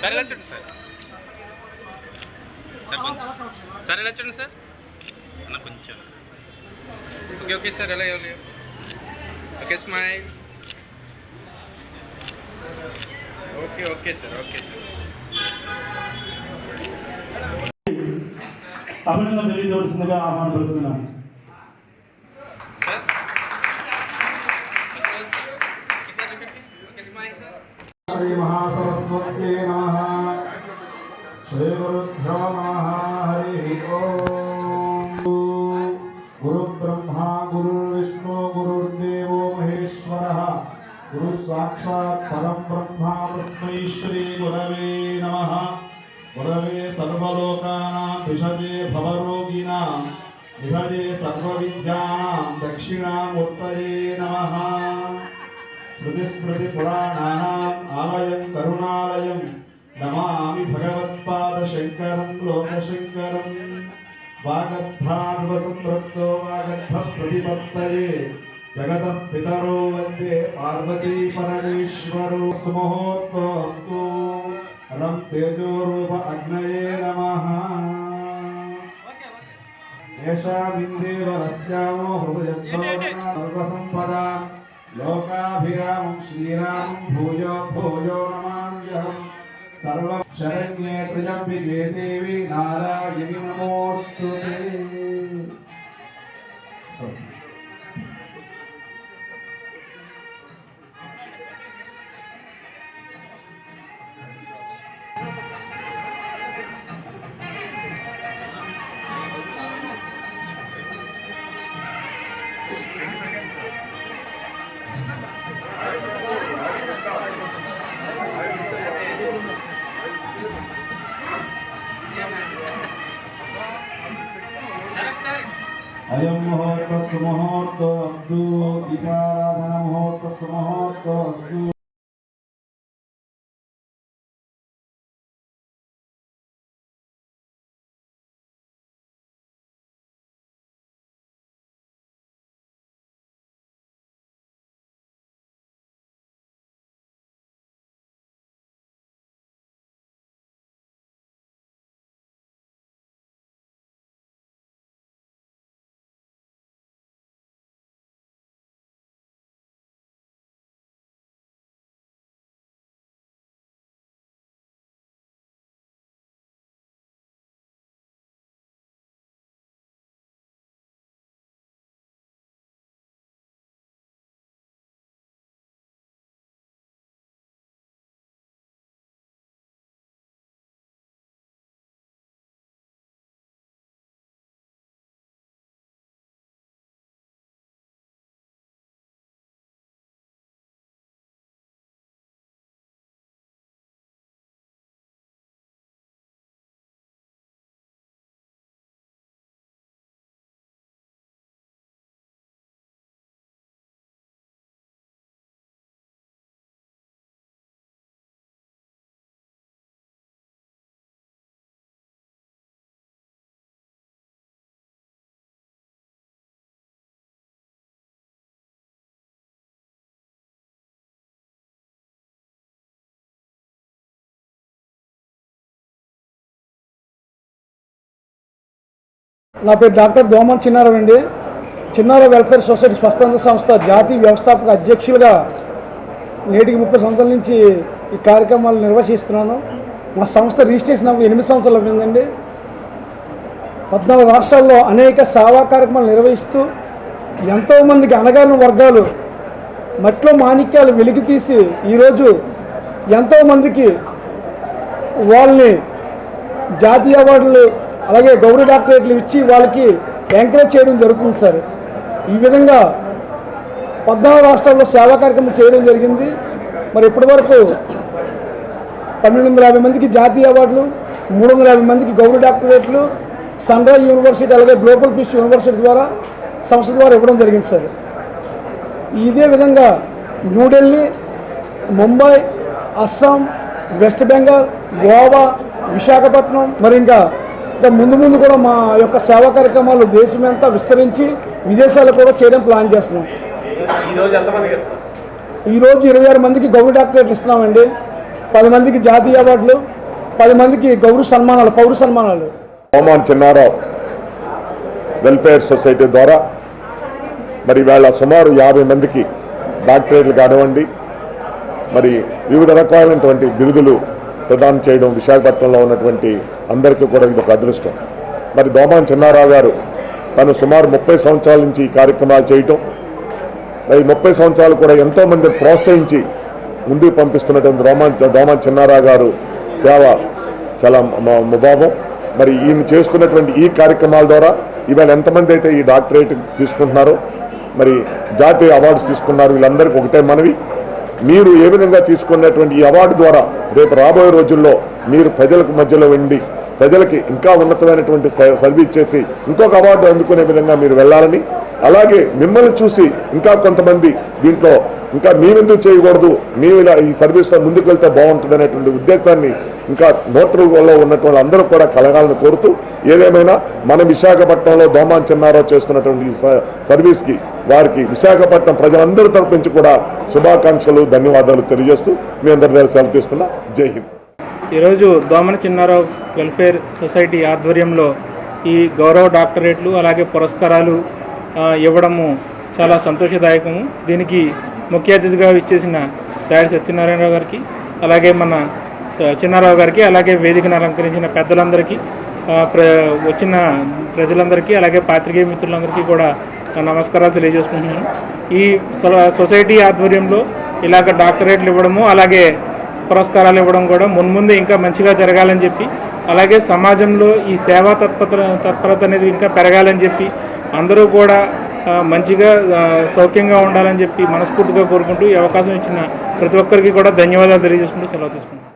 Sir ఎలా చూడండి sir sir ఎలా చూడండి సార్ అన్న కొంచెం ఓకే ఓకే సార్ ఎలా okay smile okay okay sir అభినందన తెలియజేయవలసిందిగా ఆహ్వానం పలుకుతున్నాను. శ్రీ మహాసరస్వత్యై నమః. శ్రీ గురుభ్యో నమః. హరి ఓం. గురు బ్రహ్మ గురుర్విష్ణు గురుర్దేవో మహేశ్వరః. గురు సాక్షాత్ పరం బ్రహ్మ తస్మై శ్రీ గురవే నమః. గురవే సర్వలోకానాం విషదే భవరోగిణాం నిధదే సర్వవిద్యానాం దక్షిణామూర్తయే నమః. స్మృతి పురాణానాం ఆలయం కరుణాలయం నమామి భగవత్పాదశంకరం లోకశంకరం. వాగర్ధార్వ సంపృక్తో వాగర్ధ ప్రతిపత్తయే జగతః పితరో వందే పార్వతీ పరమేశ్వరో. సుముహూర్తోస్తు. రం తేజోరూప అగ్నయే నమః. ఏషామిందేవరస్యామో హృదయస్థో సర్వసంపదా లోకాభిరామం శ్రీరామం భూయో భూయో నమామ్యహం. సర్వ శరణ్యే త్ర్యంబికే దేవి నారాయణి నమోస్తుతే. స్వస్తి. అయం ముహూర్త సుముహూర్తో అస్తు. దీపారాధన ముహూర్త సుముహూర్తో అస్తు. నా పేరు డాక్టర్ దోమన్ చిన్నారావు అండి. చిన్నారావు వెల్ఫేర్ సొసైటీ స్వచ్ఛంద సంస్థ జాతీయ వ్యవస్థాపక అధ్యక్షులుగా నేటికి 30 సంవత్సరాల నుంచి ఈ కార్యక్రమాలు నిర్వహిస్తున్నాను. మా సంస్థ రిజిస్ట్రేషన్ 8 సంవత్సరాలు అయిందండి. 14 రాష్ట్రాల్లో అనేక సేవా కార్యక్రమాలు నిర్వహిస్తూ ఎంతోమందికి అణగారిన వర్గాలు మట్లో మాణిక్యాలు వెలికి తీసి ఈరోజు ఎంతోమందికి వాళ్ళని జాతీయ అవార్డులు అలాగే గౌరవ డాక్టరేట్లు ఇచ్చి వాళ్ళకి ఎంకరేజ్ చేయడం జరుగుతుంది సార్. ఈ విధంగా 14 రాష్ట్రాల్లో సేవా కార్యక్రమాలు చేయడం జరిగింది. మరి ఇప్పటి వరకు 1250 మందికి జాతీయ అవార్డులు, 350 మందికి గౌరవ డాక్టరేట్లు సన్ రైజ్ యూనివర్సిటీ అలాగే గ్లోబల్ పీస్ యూనివర్సిటీ ద్వారా సంస్థ ద్వారా ఇవ్వడం జరిగింది సార్. ఇదే విధంగా న్యూఢిల్లీ, ముంబై, అస్సాం, వెస్ట్ బెంగాల్, గోవా, విశాఖపట్నం మరి ఇంకా ముందు ముందు కూడా మా యొక్క సేవా కార్యక్రమాలు దేశమంతా విస్తరించి విదేశాలు కూడా చేయడం ప్లాన్ చేస్తున్నాం. ఈరోజు 26 మందికి గౌరవ డాక్టరేట్లు ఇస్తున్నామండి. 10 మందికి జాతీయ అవార్డులు, 10 మందికి గౌరవ సన్మానాలు, పౌర సన్మానాలు. దోమాన్ చిన్నారావు వెల్ఫేర్ సొసైటీ ద్వారా మరి వేళ సుమారు 50 మందికి డాక్టరేట్లు కానివ్వండి, మరి వివిధ రకాలైనటువంటి బిరుదులు ప్రదానం చేయడం విశాఖపట్నంలో ఉన్నటువంటి అందరికీ కూడా ఇది ఒక అదృష్టం. మరి దోమాన్ చిన్నారావు గారు తను సుమారు 30 సంవత్సరాల నుంచి ఈ కార్యక్రమాలు చేయటం, ఈ 30 సంవత్సరాలు కూడా ఎంతోమందిని ప్రోత్సహించి ముందుకు పంపిస్తున్నటువంటి దోమాన్ చిన్నారావు గారు సేవ చాలా ముభావం. మరి ఈయన చేస్తున్నటువంటి ఈ కార్యక్రమాల ద్వారా ఇవాళ ఎంతమంది అయితే ఈ డాక్టరేట్ తీసుకుంటున్నారో, మరి జాతీయ అవార్డ్స్ తీసుకున్నారు, వీళ్ళందరికీ ఒకటే మనవి, మీరు ఏ విధంగా తీసుకున్నటువంటి ఈ అవార్డు ద్వారా రేపు రాబోయే రోజుల్లో మీరు ప్రజలకు మధ్యలో ఉండి ప్రజలకి ఇంకా ఉన్నతమైనటువంటి సర్వీస్ చేసి ఇంకొక అవార్డు అందుకునే విధంగా మీరు వెళ్ళాలని, అలాగే మిమ్మల్ని చూసి ఇంకా కొంతమంది దీంట్లో ఇంకా మేమెందుకు చేయకూడదు, మేము ఇలా ఈ సర్వీస్లో ముందుకు వెళ్తే బాగుంటుంది అనేటువంటి ఉద్దేశాన్ని ఇంకా నోటరీలో ఉన్నటువంటి అందరూ కూడా కలగాలని కోరుతూ, ఏదేమైనా మన విశాఖపట్నంలో దోమాన్ చిన్నారావు చేస్తున్నటువంటి సర్వీస్కి వారికి విశాఖపట్నం ప్రజలందరి తరపు నుంచి కూడా శుభాకాంక్షలు, ధన్యవాదాలు తెలియజేస్తూ మీ అందరి దగ్గర సెలవు తీసుకున్నా. జై హింద్. ఈరోజు దోమన్ చిన్నారావు వెల్ఫేర్ సొసైటీ ఆధ్వర్యంలో ఈ గౌరవ డాక్టరేట్లు అలాగే పురస్కారాలు ఇవ్వడము చాలా సంతోషదాయకము. దీనికి ముఖ్య అతిథిగా ఇచ్చేసిన దాడి సత్యనారాయణరావు గారికి, అలాగే మన చిన్నారావు గారికి, అలాగే వేదికను అలంకరించిన పెద్దలందరికీ, వచ్చిన ప్రజలందరికీ, అలాగే పాత్రికేయ మిత్రులందరికీ కూడా నమస్కారాలు తెలియజేసుకుంటున్నాను. ఈ సొసైటీ ఆధ్వర్యంలో ఇలాగ డాక్టరేట్లు ఇవ్వడము అలాగే పురస్కారాలు ఇవ్వడం కూడా మున్ముందు ఇంకా మంచిగా జరగాలని చెప్పి, అలాగే సమాజంలో ఈ సేవా తత్పరత అనేది ఇంకా పెరగాలని చెప్పి అందరూ కూడా మంచిగా సౌఖ్యంగా ఉండాలని చెప్పి మనస్ఫూర్తిగా కోరుకుంటూ ఈ అవకాశం ఇచ్చిన ప్రతి ఒక్కరికి కూడా ధన్యవాదాలు తెలియజేసుకుంటూ సెలవు తీసుకుంటాం.